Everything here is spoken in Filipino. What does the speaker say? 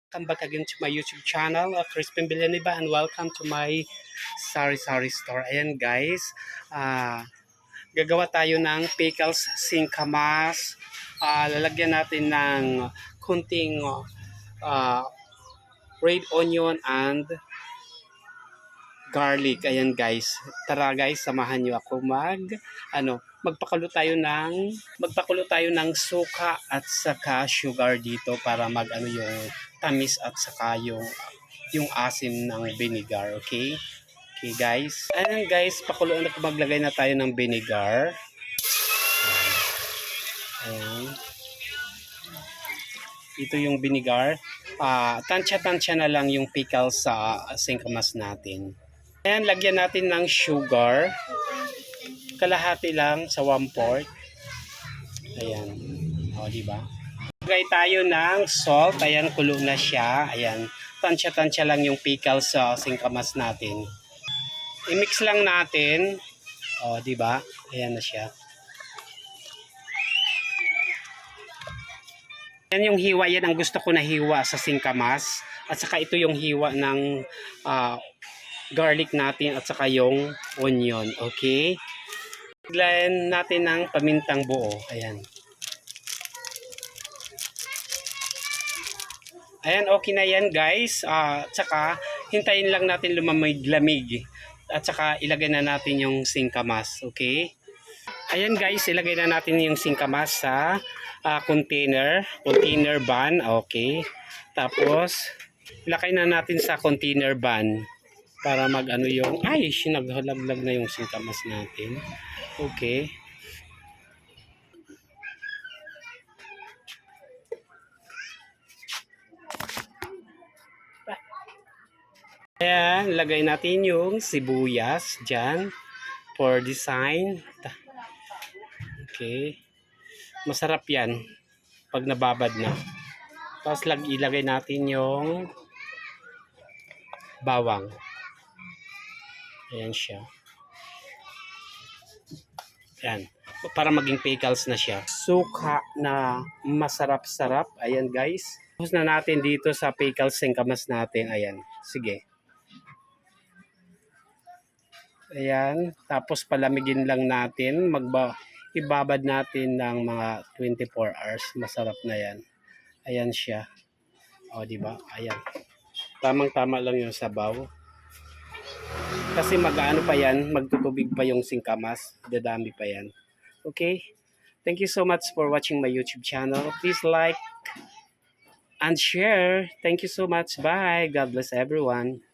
Welcome back again to my YouTube channel, Crispin Villaniba, and welcome to my sari-sari store. Ayan guys, gagawa tayo ng pickles singkamas. Lalagyan natin ng kunting red onion and garlic. Ayan guys, tara guys, samahan niyo ako magpakulo tayo ng suka at saka sugar dito para yung tamis at saka yung asim ng vinegar. Okay guys, ayan guys, maglagay na tayo ng vinegar. Ayan, ito yung vinegar. Tansya na lang yung pickles sa singkamas natin. Ayan, lagyan natin ng sugar, kalahati lang sa 1/4. Ayan, diba? Lagay tayo ng salt. Ayan, kulo na siya. Ayan, tansya lang yung pickles sa singkamas natin. I-mix lang natin. Diba? Ayan na siya. Yan yung hiwa, yan ang gusto ko na hiwa sa singkamas. At saka ito yung hiwa ng garlic natin at saka yung onion. Okay? Lagyan natin ng pamintang buo. Ayan. Ayan, okay na yan guys. At saka hintayin lang natin lumamig-lamig. At saka ilagay na natin yung singkamas. Okay? Ayan guys, ilagay na natin yung singkamas sa container ban. Okay? Tapos ilagay na natin sa container ban para naghalaglag na yung singkamas natin. Okay? Ayan, lagay natin yung sibuyas dyan for design. Okay. Masarap yan pag nababad na. Tapos ilagay natin yung bawang. Ayan siya. Ayan. Para maging pickles na siya. Suka na masarap-sarap. Ayan guys. Tapos na natin dito sa pickles singkamas natin. Ayan. Sige. Ayan. Tapos palamigin lang natin. Ibabad natin ng mga 24 hours. Masarap na yan. Ayan siya. Diba? Ayan. Tamang-tama lang yung sabaw. Kasi pa yan, magtutubig pa yung singkamas. Dadami pa yan. Okay? Thank you so much for watching my YouTube channel. Please like and share. Thank you so much. Bye. God bless everyone.